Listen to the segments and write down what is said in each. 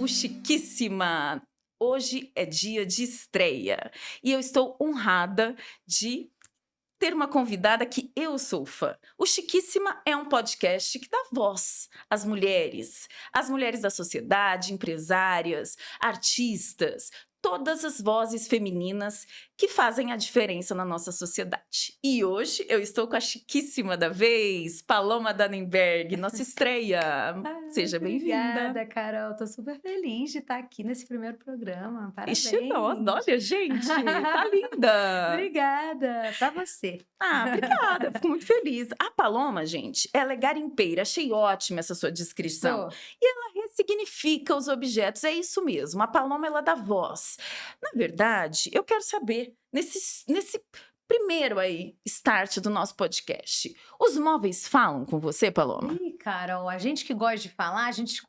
Chiquíssima! Hoje é dia de estreia e eu estou honrada de ter uma convidada que eu sou fã. O Chiquíssima é um podcast que dá voz às mulheres da sociedade, empresárias, artistas, todas as vozes femininas que fazem a diferença na nossa sociedade. E hoje eu estou com a chiquíssima da vez, Paloma Dannenberg, nossa estreia. Seja bem-vinda. Obrigada, Carol. Tô super feliz de estar aqui nesse primeiro programa. Parabéns. Nossa, olha, gente, tá linda. Obrigada. Pra você. Obrigada, fico muito feliz. A Paloma, gente, ela é garimpeira. Achei ótima essa sua descrição. Sou. E ela ressignifica os objetos, é isso mesmo. A Paloma, ela dá voz. Na verdade, eu quero saber, nesse primeiro aí, start do nosso podcast, os móveis falam com você, Paloma? Ih, Carol, a gente que gosta de falar, a gente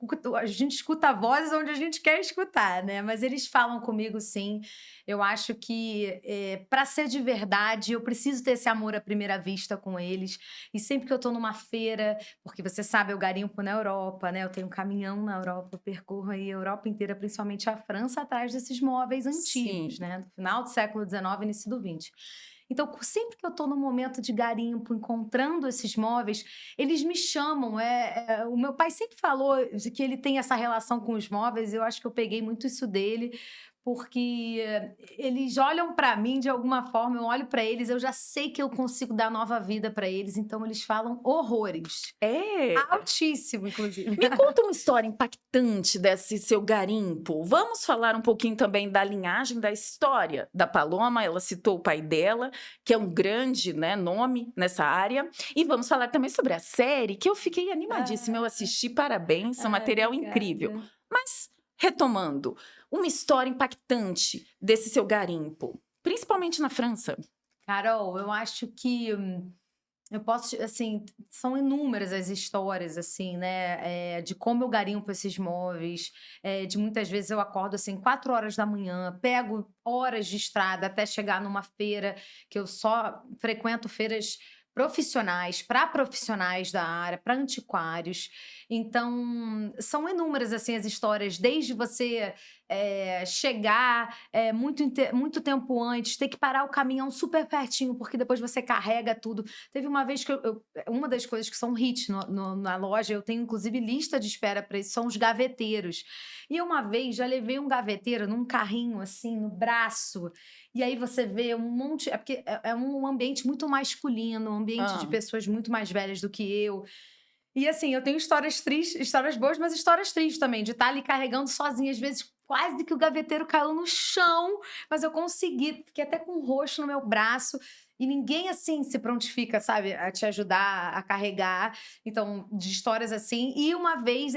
escuta vozes onde a gente quer escutar, né? Mas eles falam comigo, sim. Eu acho que para ser de verdade, eu preciso ter esse amor à primeira vista com eles. E sempre que eu tô numa feira, porque você sabe, eu garimpo na Europa, né? Eu tenho um caminhão na Europa, eu percorro aí a Europa inteira, principalmente a França, atrás desses móveis antigos, Sim. né? Do final do século XIX, início do XX. Então, sempre que eu estou no momento de garimpo, encontrando esses móveis, eles me chamam. O meu pai sempre falou de que ele tem essa relação com os móveis, eu acho que eu peguei muito isso dele, porque eles olham para mim de alguma forma, eu olho para eles, eu já sei que eu consigo dar nova vida para eles, então eles falam horrores. É. Altíssimo, inclusive. Me conta uma história impactante desse seu garimpo. Vamos falar um pouquinho também da linhagem, da história da Paloma. Ela citou o pai dela, que é um grande, né, nome nessa área. E vamos falar também sobre a série, que eu fiquei animadíssima. Eu assisti, parabéns, é um material incrível. Obrigada. Mas, retomando, uma história impactante desse seu garimpo, principalmente na França. Carol, eu acho que eu posso, assim, são inúmeras as histórias, assim, né, de como eu garimpo esses móveis, de muitas vezes eu acordo, assim, 4 horas da manhã, pego horas de estrada até chegar numa feira, que eu só frequento feiras profissionais, para profissionais da área, para antiquários. Então, são inúmeras, assim, as histórias, desde você chegar muito tempo antes, ter que parar o caminhão super pertinho, porque depois você carrega tudo. Teve uma vez que uma das coisas que são hits na loja, eu tenho inclusive lista de espera para isso, são os gaveteiros. E uma vez já levei um gaveteiro num carrinho assim, no braço, e aí você vê um monte. Porque é um ambiente muito masculino, um ambiente de pessoas muito mais velhas do que eu. E assim, eu tenho histórias tristes, histórias boas, mas histórias tristes também, de estar ali carregando sozinha, às vezes quase que o gaveteiro caiu no chão, mas eu consegui, fiquei até com um roxo no meu braço, e ninguém assim se prontifica, sabe, a te ajudar a carregar. Então, de histórias assim. E uma vez,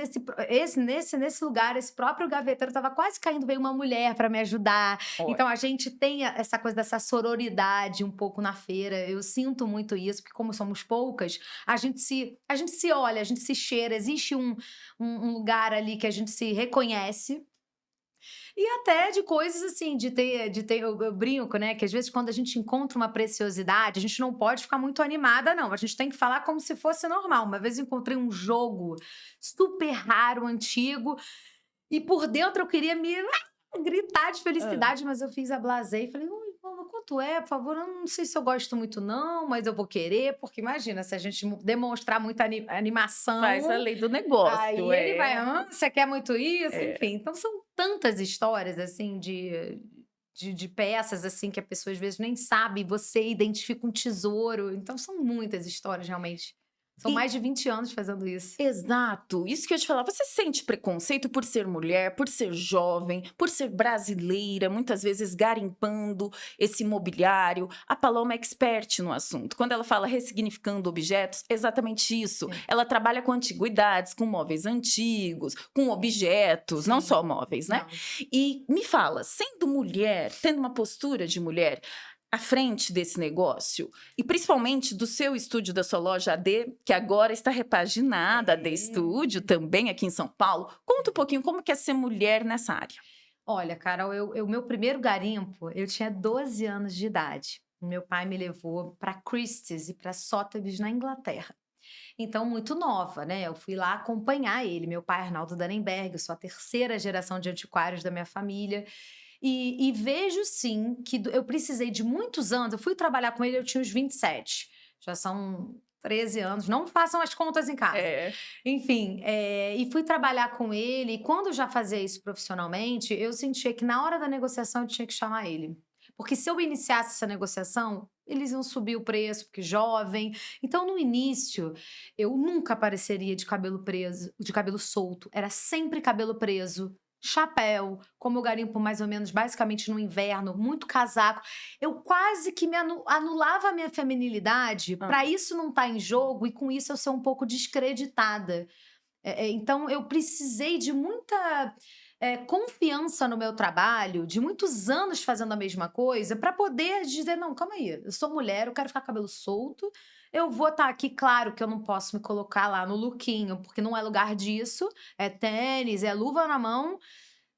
nesse lugar, esse próprio gaveteiro estava quase caindo, veio uma mulher para me ajudar. Olha. Então, a gente tem essa coisa dessa sororidade um pouco na feira. Eu sinto muito isso, porque como somos poucas, a gente se olha, a gente se cheira, existe um lugar ali que a gente se reconhece. E até de coisas assim, eu brinco, né, que às vezes quando a gente encontra uma preciosidade, a gente não pode ficar muito animada, não. A gente tem que falar como se fosse normal. Uma vez eu encontrei um jogo super raro, antigo, e por dentro eu queria me gritar de felicidade, mas eu fiz a blasé e falei, ui, mama, quanto é, por favor? Eu não sei se eu gosto muito não, mas eu vou querer, porque imagina, se a gente demonstrar muita animação... Faz a lei do negócio. Aí ele vai, você quer muito isso? É. Enfim, então são tantas histórias, assim, de peças, assim, que a pessoa às vezes nem sabe, você identifica um tesouro. Então são muitas histórias, realmente. São mais de 20 anos fazendo isso. Exato, isso que eu ia te falar. Você sente preconceito por ser mulher, por ser jovem, por ser brasileira, muitas vezes garimpando esse mobiliário? A Paloma é expert no assunto. Quando ela fala ressignificando objetos, é exatamente isso. Sim. Ela trabalha com antiguidades, com móveis antigos, com objetos, não Sim. só móveis, né? Não. E me fala, sendo mulher, tendo uma postura de mulher à frente desse negócio, e principalmente do seu estúdio, da sua loja AD, que agora está repaginada, AD Estúdio, também aqui em São Paulo. Conta um pouquinho como que é ser mulher nessa área. Olha, Carol, o meu primeiro garimpo, eu tinha 12 anos de idade. Meu pai me levou para Christie's e para Sotheby's na Inglaterra. Então, muito nova, né? Eu fui lá acompanhar ele. Meu pai, Arnaldo Danenberg, eu sou a terceira geração de antiquários da minha família. E vejo, sim, que eu precisei de muitos anos. Eu fui trabalhar com ele, eu tinha uns 27. Já são 13 anos. Não façam as contas em casa. É. Enfim, e fui trabalhar com ele. E quando eu já fazia isso profissionalmente, eu sentia que na hora da negociação eu tinha que chamar ele. Porque se eu iniciasse essa negociação, eles iam subir o preço, porque jovem. Então, no início, eu nunca apareceria de cabelo preso, de cabelo solto. Era sempre cabelo preso. Chapéu, como eu garimpo mais ou menos basicamente no inverno, muito casaco. Eu quase que me anulava a minha feminilidade para isso não estar em jogo e com isso eu ser um pouco descreditada. Então, eu precisei de muita confiança no meu trabalho, de muitos anos fazendo a mesma coisa, para poder dizer: não, calma aí, eu sou mulher, eu quero ficar com cabelo solto, eu vou estar aqui, claro que eu não posso me colocar lá no lookinho, porque não é lugar disso, é tênis, é luva na mão,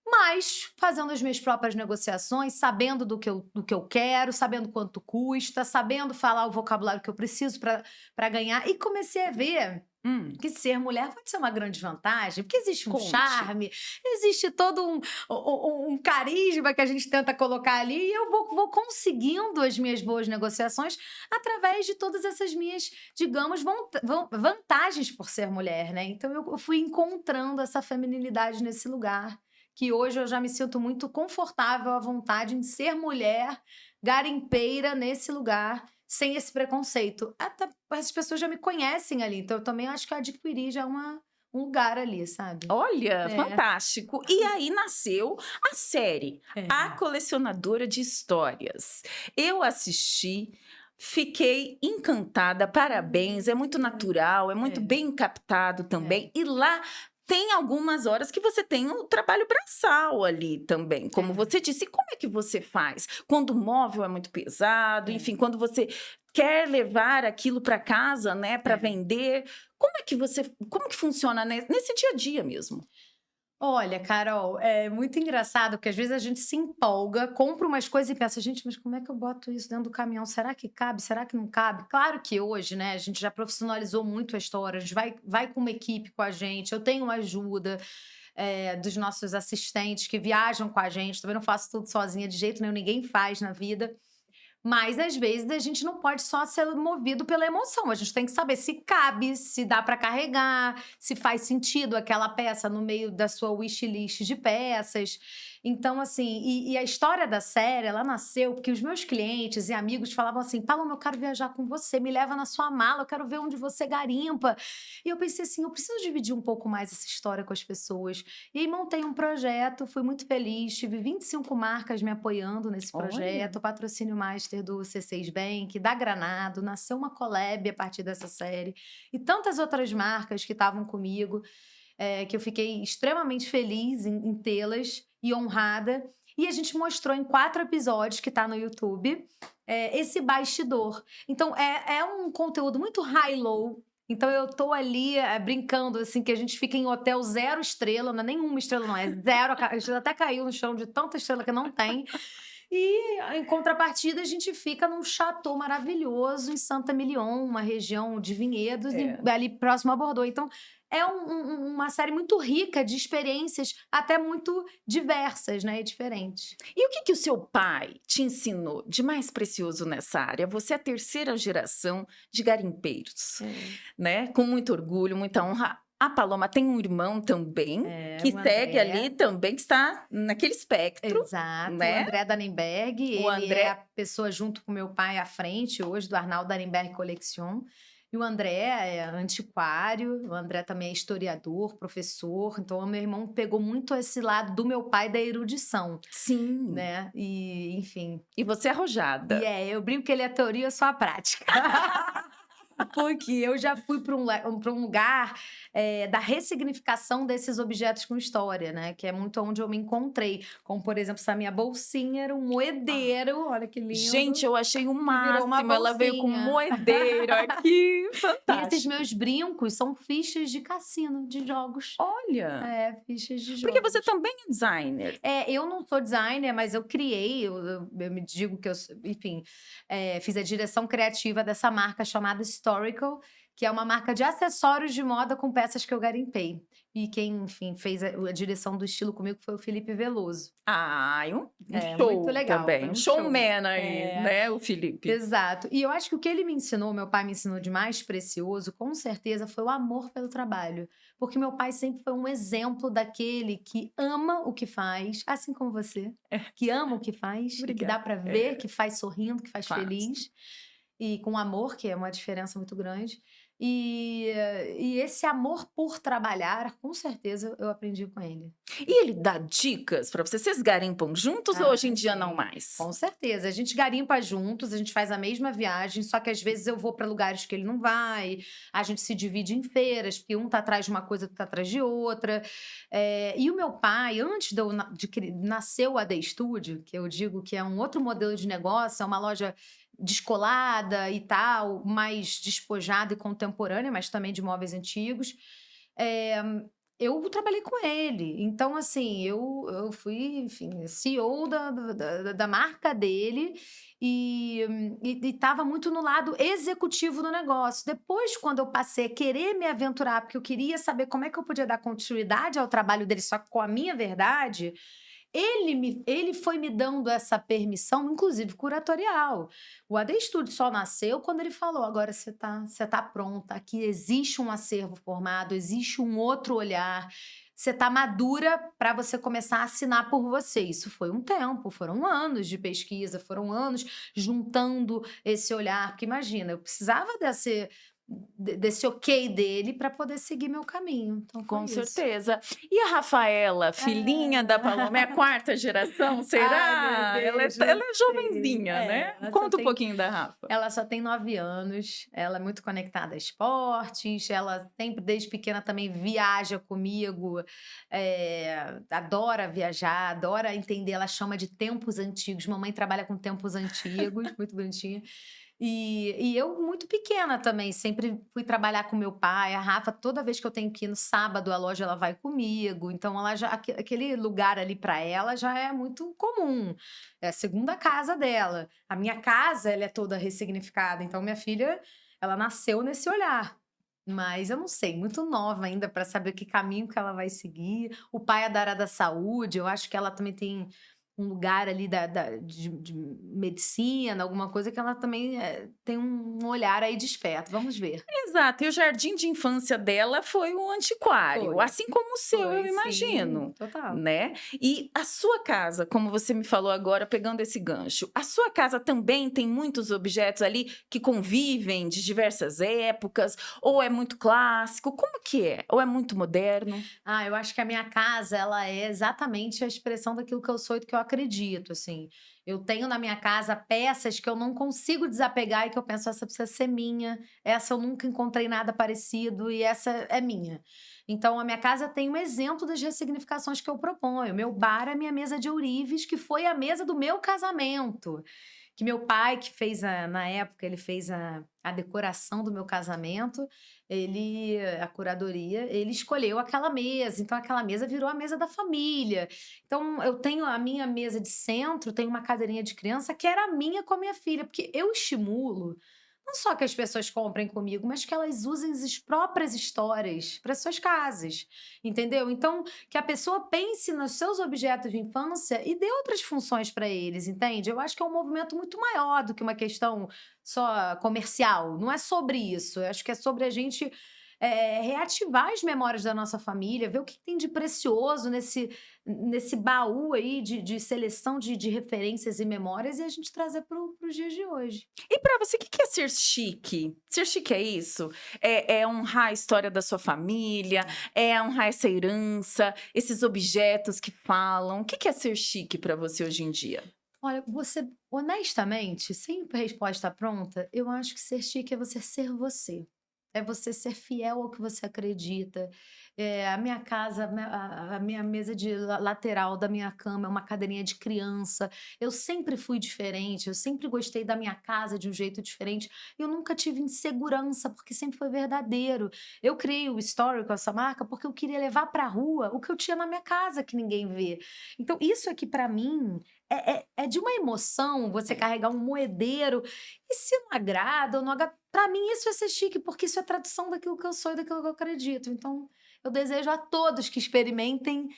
mas fazendo as minhas próprias negociações, sabendo do que eu quero, sabendo quanto custa, sabendo falar o vocabulário que eu preciso para ganhar, e comecei a ver que ser mulher pode ser uma grande vantagem, porque existe um Conte. charme, existe todo um carisma que a gente tenta colocar ali, e eu vou conseguindo as minhas boas negociações através de todas essas minhas, digamos, vantagens por ser mulher, né? Então eu fui encontrando essa feminilidade nesse lugar, que hoje eu já me sinto muito confortável à vontade em ser mulher garimpeira nesse lugar, sem esse preconceito. Até as pessoas já me conhecem ali, então eu também acho que eu adquiri já um lugar ali, sabe? Olha, fantástico. E aí nasceu a série, A Colecionadora de Histórias. Eu assisti, fiquei encantada, parabéns, é muito natural, é muito bem captado também. E lá tem algumas horas que você tem um trabalho braçal ali também, como você disse. Como é que você faz? Quando o móvel é muito pesado, enfim, quando você quer levar aquilo para casa, né, para vender, como que funciona nesse dia a dia mesmo? Olha, Carol, é muito engraçado, porque às vezes a gente se empolga, compra umas coisas e pensa: gente, mas como é que eu boto isso dentro do caminhão? Será que cabe? Será que não cabe? Claro que hoje, né, a gente já profissionalizou muito a história, a gente vai com uma equipe com a gente, eu tenho ajuda dos nossos assistentes que viajam com a gente, também não faço tudo sozinha de jeito nenhum, ninguém faz na vida. Mas, às vezes, a gente não pode só ser movido pela emoção. A gente tem que saber se cabe, se dá para carregar, se faz sentido aquela peça no meio da sua wishlist de peças. Então, assim, e a história da série, ela nasceu porque os meus clientes e amigos falavam assim: Paloma, eu quero viajar com você, me leva na sua mala, eu quero ver onde você garimpa. E eu pensei assim: eu preciso dividir um pouco mais essa história com as pessoas. E aí montei um projeto, fui muito feliz, tive 25 marcas me apoiando nesse projeto, o patrocínio master do C6 Bank, da Granado, nasceu uma collab a partir dessa série, e tantas outras marcas que estavam comigo, que eu fiquei extremamente feliz em tê-las e honrada. E a gente mostrou em 4 episódios, que tá no YouTube, esse bastidor. Então, é um conteúdo muito high-low. Então, eu tô ali brincando, assim, que a gente fica em hotel 0 estrela, não é nenhuma estrela, não, é 0. A estrela até caiu no chão de tanta estrela que não tem. E, em contrapartida, a gente fica num chateau maravilhoso em Saint-Émilion, uma região de vinhedos, ali próximo a Bordeaux. Então, é uma série muito rica de experiências, até muito diversas, né, e diferentes. E o que o seu pai te ensinou de mais precioso nessa área? Você é a terceira geração de garimpeiros, né? Com muito orgulho, muita honra. A Paloma tem um irmão também, que segue ali também, que está naquele espectro. Exato, né? O André Danenberg. O Ele André é a pessoa junto com meu pai à frente hoje, do Arnaldo Danenberg Collection. E o André é antiquário, o André também é historiador, professor. Então, o meu irmão pegou muito esse lado do meu pai da erudição. Sim. Né? E, enfim. E você é arrojada. E eu brinco que ele é a teoria, eu sou a prática. Porque eu já fui para um lugar da ressignificação desses objetos com história, né? Que é muito onde eu me encontrei. Como, por exemplo, essa minha bolsinha era um moedeiro. Olha que lindo. Gente, eu achei o Virou uma máximo. Ela veio com um bolsinha. moedeiro aqui. E Fantástico. esses meus brincos são fichas de cassino, de jogos. Olha. Fichas de jogos. Porque você também é designer. Eu não sou designer, mas eu criei, eu me digo que eu, enfim, fiz a direção criativa dessa marca chamada Story Historical, que é uma marca de acessórios de moda com peças que eu garimpei. E quem, enfim, fez a direção do estilo comigo foi o Felipe Veloso. Ai, um Muito show legal, também, foi um um show. showman aí, né, o Felipe. Exato. E eu acho que o que ele me ensinou, meu pai me ensinou de mais precioso, com certeza, foi o amor pelo trabalho. Porque meu pai sempre foi um exemplo daquele que ama o que faz, assim como você, que ama o que faz, e que dá pra ver, que faz sorrindo, que faz feliz. E com amor, que é uma diferença muito grande. E esse amor por trabalhar, com certeza, eu aprendi com ele. E ele dá dicas pra você? Vocês garimpam juntos ou hoje em dia não sim. mais? Com certeza. A gente garimpa juntos, a gente faz a mesma viagem, só que às vezes eu vou para lugares que ele não vai, a gente se divide em feiras, porque um tá atrás de uma coisa, outro tá atrás de outra. E o meu pai, antes de eu nascer o AD Studio, que eu digo que é um outro modelo de negócio, é uma loja descolada e tal, mais despojada e contemporânea, mas também de móveis antigos. É, eu trabalhei com ele. Então, assim, eu fui, enfim, CEO da marca dele e estava muito no lado executivo do negócio. Depois, quando eu passei a querer me aventurar, porque eu queria saber como é que eu podia dar continuidade ao trabalho dele, só que com a minha verdade, ele foi me dando essa permissão, inclusive curatorial. O AD Studio só nasceu quando ele falou: agora você tá pronta, aqui existe um acervo formado, existe um outro olhar, você tá madura para você começar a assinar por você. Isso foi um tempo, foram anos de pesquisa, foram anos juntando esse olhar, porque imagina, eu precisava desse ok dele para poder seguir meu caminho. Então foi Com isso. certeza. E a Rafaela, filhinha da Paloma, é a quarta geração, será? Ai, meu Deus, Ela não é sei. jovenzinha, né? Ela só Conta um tem pouquinho da Rafa. ela só tem 9 anos, ela é muito conectada a esportes, ela sempre, desde pequena, também viaja comigo, adora viajar, adora entender, ela chama de tempos antigos. Mamãe trabalha com tempos antigos, muito bonitinha. E eu, muito pequena também, sempre fui trabalhar com meu pai. A Rafa, toda vez que eu tenho que ir no sábado, a loja ela vai comigo. Então, ela já, aquele lugar ali para ela já é muito comum. É a segunda casa dela. A minha casa, ela é toda ressignificada. Então, minha filha, ela nasceu nesse olhar. Mas eu não sei, muito nova ainda para saber que caminho que ela vai seguir. O pai é da área da saúde, eu acho que ela também tem um lugar ali de medicina, alguma coisa que ela também tem um olhar aí desperto. Vamos ver. Exato, e o jardim de infância dela foi um antiquário, Foi, assim como o seu, eu sim, imagino, total. né? E a sua casa, como você me falou agora, pegando esse gancho, a sua casa também tem muitos objetos ali que convivem de diversas épocas, ou é muito clássico? Como que é? Ou é muito moderno? Eu acho que a minha casa, ela é exatamente a expressão daquilo que eu sou e do que eu acredito, assim. Eu tenho na minha casa peças que eu não consigo desapegar e que eu penso, essa precisa ser minha, essa eu nunca encontrei nada parecido e essa é minha. Então, a minha casa tem um exemplo das ressignificações que eu proponho. Meu bar é a minha mesa de ourives, que foi a mesa do meu casamento. Que meu pai, que fez na época, ele fez a decoração do meu casamento, a curadoria, ele escolheu aquela mesa, então aquela mesa virou a mesa da família. Então eu tenho a minha mesa de centro, tenho uma cadeirinha de criança que era minha com a minha filha, porque eu estimulo não só que as pessoas comprem comigo, mas que elas usem as próprias histórias para suas casas, entendeu? Então, que a pessoa pense nos seus objetos de infância e dê outras funções para eles, entende? Eu acho que é um movimento muito maior do que uma questão só comercial. Não é sobre isso. Eu acho que é sobre a gente reativar as memórias da nossa família, ver o que tem de precioso nesse baú aí de seleção de referências e memórias e a gente trazer para os dias de hoje. E pra você, o que que é ser chique? Ser chique é isso? É honrar a história da sua família? É honrar essa herança? Esses objetos que falam? O que que é ser chique pra você hoje em dia? Olha, você, honestamente, sem resposta pronta, eu acho que ser chique é você ser você. É você ser fiel ao que você acredita. A minha casa, a minha mesa de lateral da minha cama é uma cadeirinha de criança. Eu sempre fui diferente, eu sempre gostei da minha casa de um jeito diferente. Eu nunca tive insegurança, porque sempre foi verdadeiro. Eu criei o Story com essa marca porque eu queria levar para a rua o que eu tinha na minha casa que ninguém vê. Então, isso aqui para mim é de uma emoção você carregar um moedeiro E se não agrada ou não agrada, pra mim isso é ser chique, porque isso é tradução daquilo que eu sou e daquilo que eu acredito. Então, eu desejo a todos que experimentem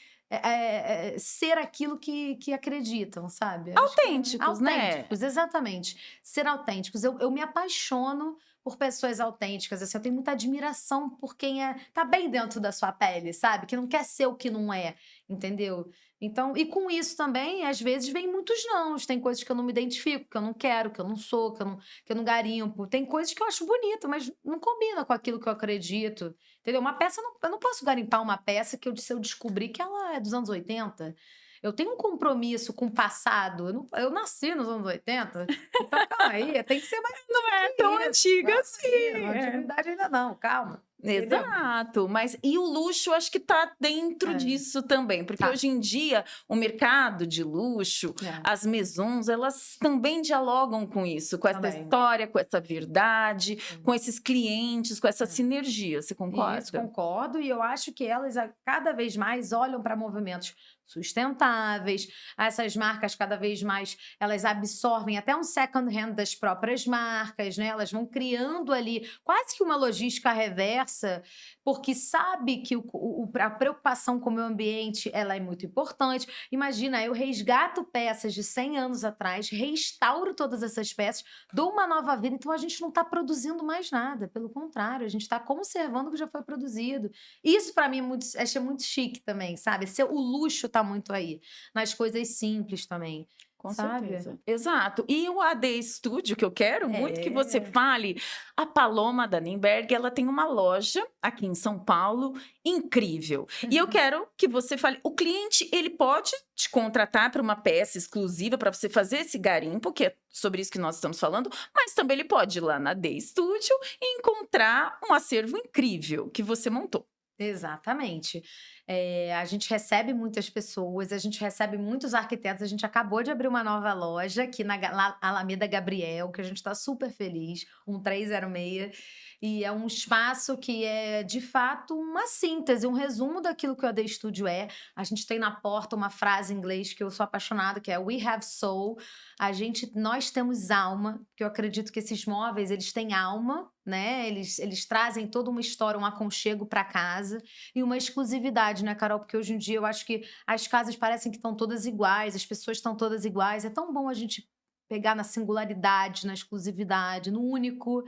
ser aquilo que acreditam, sabe? Acho que Autênticos, né? autênticos, exatamente. Ser autênticos. Eu me apaixono por pessoas autênticas, assim, eu tenho muita admiração por quem tá bem dentro da sua pele, sabe? Que não quer ser o que não é, entendeu? Então, e com isso também, às vezes, vem muitos nãos. Tem coisas que eu não me identifico, que eu não quero, que eu não sou, que eu não garimpo. Tem coisas que eu acho bonita, mas não combina com aquilo que eu acredito. Entendeu? Uma peça, eu não posso garimpar uma peça que se eu descobrir que ela é dos anos 80. Eu tenho um compromisso com o passado. Eu nasci nos anos 80, então calma aí, tem que ser mais Não é que tão isso. antiga Não, assim. menina, antiguidade ainda não, calma. Entendeu? Exato, mas e o luxo acho que tá dentro É, disso também, porque tá. hoje em dia o mercado de luxo, É, as maisons, elas também dialogam com isso, com essa também. história, com essa verdade, Sim. com esses clientes, com essa É. sinergia, você Isso, concorda? concordo, e eu acho que elas cada vez mais olham para movimentos sustentáveis, essas marcas cada vez mais elas absorvem até um second hand das próprias marcas, né? Elas vão criando ali quase que uma logística reversa, porque sabe que a preocupação com o meio ambiente ela é muito importante. Imagina, eu resgato peças de 100 anos atrás, restauro todas essas peças, dou uma nova vida, então a gente não está produzindo mais nada, pelo contrário, a gente está conservando o que já foi produzido. Isso para mim é muito chique também, sabe? O luxo tá muito aí, nas coisas simples também, Com sabe? certeza. Exato. E o AD Studio, que eu quero muito que você É. fale, a Paloma Dannenberg, ela tem uma loja aqui em São Paulo incrível. E eu quero que você fale, o cliente, ele pode te contratar para uma peça exclusiva para você fazer esse garimpo, que é sobre isso que nós estamos falando, mas também ele pode ir lá na D Studio e encontrar um acervo incrível que você montou. Exatamente. A gente recebe muitas pessoas, a gente recebe muitos arquitetos. A gente acabou de abrir uma nova loja aqui na Alameda Gabriel, que a gente está super feliz, 1306. E é um espaço que é, de fato, uma síntese, um resumo daquilo que o AD Studio é. A gente tem na porta uma frase em inglês que eu sou apaixonada, que é "We have soul". Nós temos alma, porque eu acredito que esses móveis, eles têm alma, né? Eles trazem toda uma história, um aconchego para casa e uma exclusividade, né, Carol? Porque hoje em dia eu acho que as casas parecem que estão todas iguais, as pessoas estão todas iguais. É tão bom a gente pegar na singularidade, na exclusividade, no único.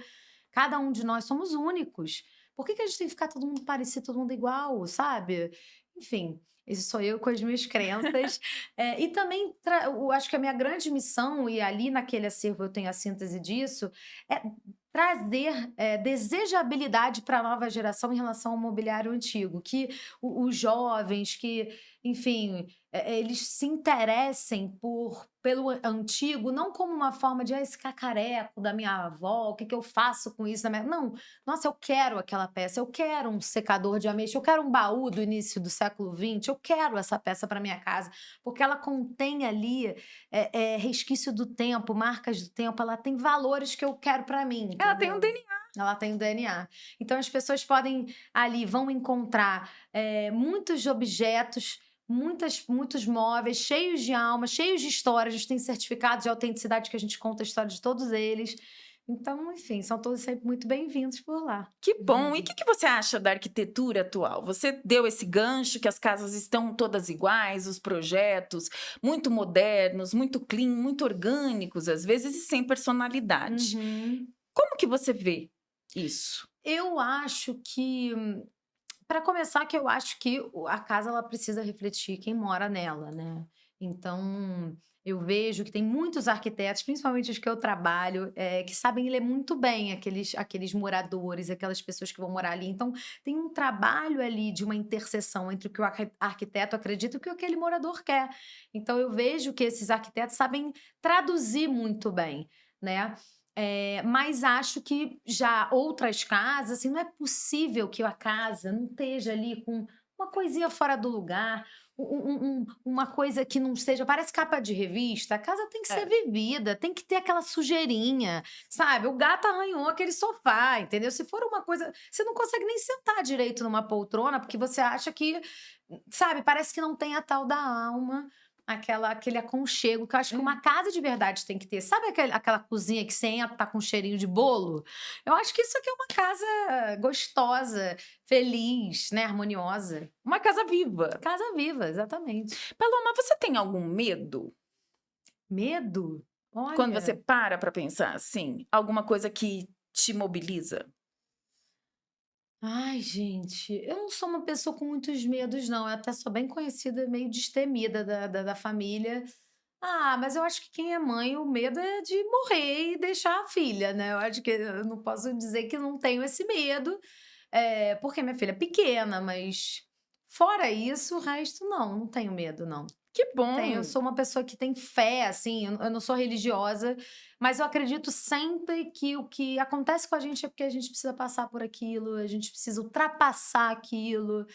Cada um de nós somos únicos. Por que a gente tem que ficar todo mundo parecido, todo mundo igual, sabe? Enfim, isso sou eu com as minhas crenças. E também, eu acho que a minha grande missão, e ali naquele acervo eu tenho a síntese disso, é trazer desejabilidade para a nova geração em relação ao mobiliário antigo. Que os jovens, que, enfim, eles se interessem pelo antigo, não como uma forma de esse cacareco da minha avó, o que eu faço com isso? Não, nossa, eu quero aquela peça, eu quero um secador de ameixa, eu quero um baú do início do século XX, eu quero essa peça para minha casa, porque ela contém ali resquício do tempo, marcas do tempo, ela tem valores que eu quero para mim, Ela tem um entendeu? DNA. Ela tem o DNA. Então as pessoas podem vão encontrar muitos objetos, muitos móveis cheios de alma, cheios de história. A gente tem certificados de autenticidade que a gente conta a história de todos eles. Então, enfim, são todos sempre muito bem-vindos por lá. Que bom! E o que você acha da arquitetura atual? Você deu esse gancho que as casas estão todas iguais, os projetos muito modernos, muito clean, muito orgânicos, às vezes, e sem personalidade. Uhum. Como que você vê isso? Eu acho que, para começar, que eu acho que a casa ela precisa refletir quem mora nela, né? Então, eu vejo que tem muitos arquitetos, principalmente os que eu trabalho, que sabem ler muito bem aqueles moradores, aquelas pessoas que vão morar ali. Então, tem um trabalho ali de uma interseção entre o que o arquiteto acredita e o que aquele morador quer. Então, eu vejo que esses arquitetos sabem traduzir muito bem, né? Mas acho que já outras casas, assim, não é possível que a casa não esteja ali com uma coisinha fora do lugar, uma coisa que não seja, parece capa de revista. A casa tem que ser É. vivida, tem que ter aquela sujeirinha, sabe? O gato arranhou aquele sofá, entendeu? Se for uma coisa, você não consegue nem sentar direito numa poltrona porque você acha que, sabe, parece que não tem a tal da alma. aquele aconchego que eu acho que uma casa de verdade tem que ter. Sabe aquela cozinha que você entra, tá com cheirinho de bolo? Eu acho que isso aqui é uma casa gostosa, feliz, né? Harmoniosa. Uma casa viva. Casa viva, exatamente. Paloma, você tem algum medo? Medo? Quando Olha, você para pensar assim, alguma coisa que te mobiliza? ai, gente, eu não sou uma pessoa com muitos medos, não. Eu até sou bem conhecida, meio destemida da família. Ah, mas eu acho que quem é mãe, o medo é de morrer e deixar a filha, né? Eu acho que eu não posso dizer que não tenho esse medo, porque minha filha é pequena, mas fora isso, o resto não tenho medo, não. Que Eu bom! sou uma pessoa que tem fé, assim, eu não sou religiosa, mas eu acredito sempre que o que acontece com a gente é porque a gente precisa passar por aquilo, a gente precisa ultrapassar aquilo.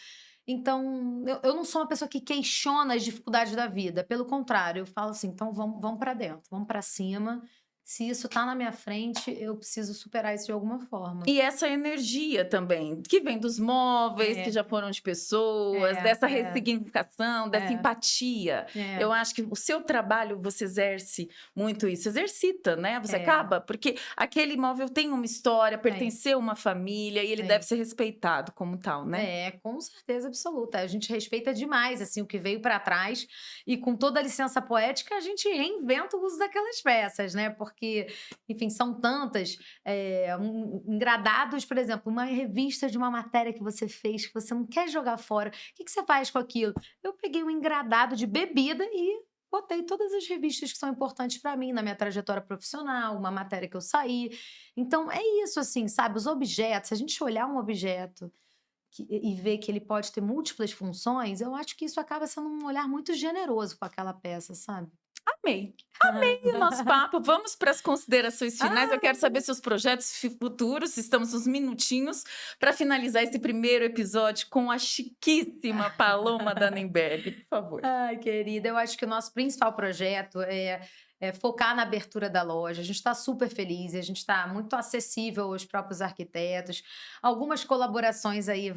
Então, eu não sou uma pessoa que questiona as dificuldades da vida, pelo contrário, eu falo assim: "Então vamos pra dentro, vamos pra cima, se isso tá na minha frente, eu preciso superar isso de alguma forma". E essa energia também, que vem dos móveis, que É, já foram de pessoas, é, dessa é, ressignificação, dessa é, empatia. é, Eu acho que o seu trabalho, você exerce muito isso, exercita, né? Você é, acaba, porque aquele imóvel tem uma história, tem, pertenceu a uma família e ele deve tem. ser respeitado como tal, né? É, com certeza absoluta. A gente respeita demais assim o que veio para trás e com toda a licença poética a gente reinventa o uso daquelas peças, né? Porque, enfim, são tantas engradados, por exemplo, uma revista de uma matéria que você fez que você não quer jogar fora. O que você faz com aquilo? Eu peguei um engradado de bebida e botei todas as revistas que são importantes para mim na minha trajetória profissional, uma matéria que eu saí. Então é isso, assim, sabe? Os objetos, se a gente olhar um objeto e ver que ele pode ter múltiplas funções, eu acho que isso acaba sendo um olhar muito generoso com aquela peça, sabe? Amei. Amei o nosso papo. Vamos para as considerações finais. Eu quero Ah, saber seus projetos futuros. Estamos uns minutinhos para finalizar esse primeiro episódio com a chiquíssima Paloma Dannenberg. Por favor. ai, querida, eu acho que o nosso principal projeto é focar na abertura da loja. A gente está super feliz, a gente está muito acessível aos próprios arquitetos. Algumas colaborações aí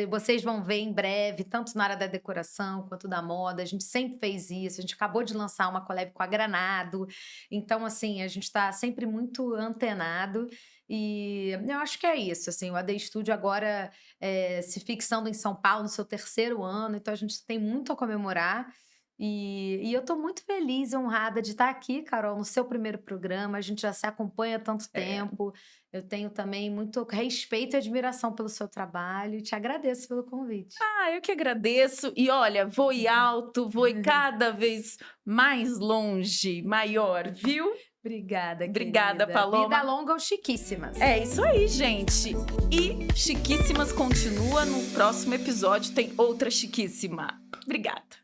vocês vão ver em breve, tanto na área da decoração quanto da moda. A gente sempre fez isso. A gente acabou de lançar uma collab com a Granado. Então, assim, a gente está sempre muito antenado. E eu acho que é isso, assim, o AD Studio agora se fixando em São Paulo no seu terceiro ano, então a gente tem muito a comemorar. E eu estou muito feliz e honrada de estar aqui, Carol, no seu primeiro programa. A gente já se acompanha há tanto É. tempo. Eu tenho também muito respeito e admiração pelo seu trabalho e te agradeço pelo convite. Eu que agradeço. E olha, voe alto, voe cada vez mais longe, maior, viu? Obrigada, Obrigada, querida. Paloma. Vida longa aos chiquíssimas. É isso aí, gente. E Chiquíssimas continua no próximo episódio. Tem outra chiquíssima. Obrigada.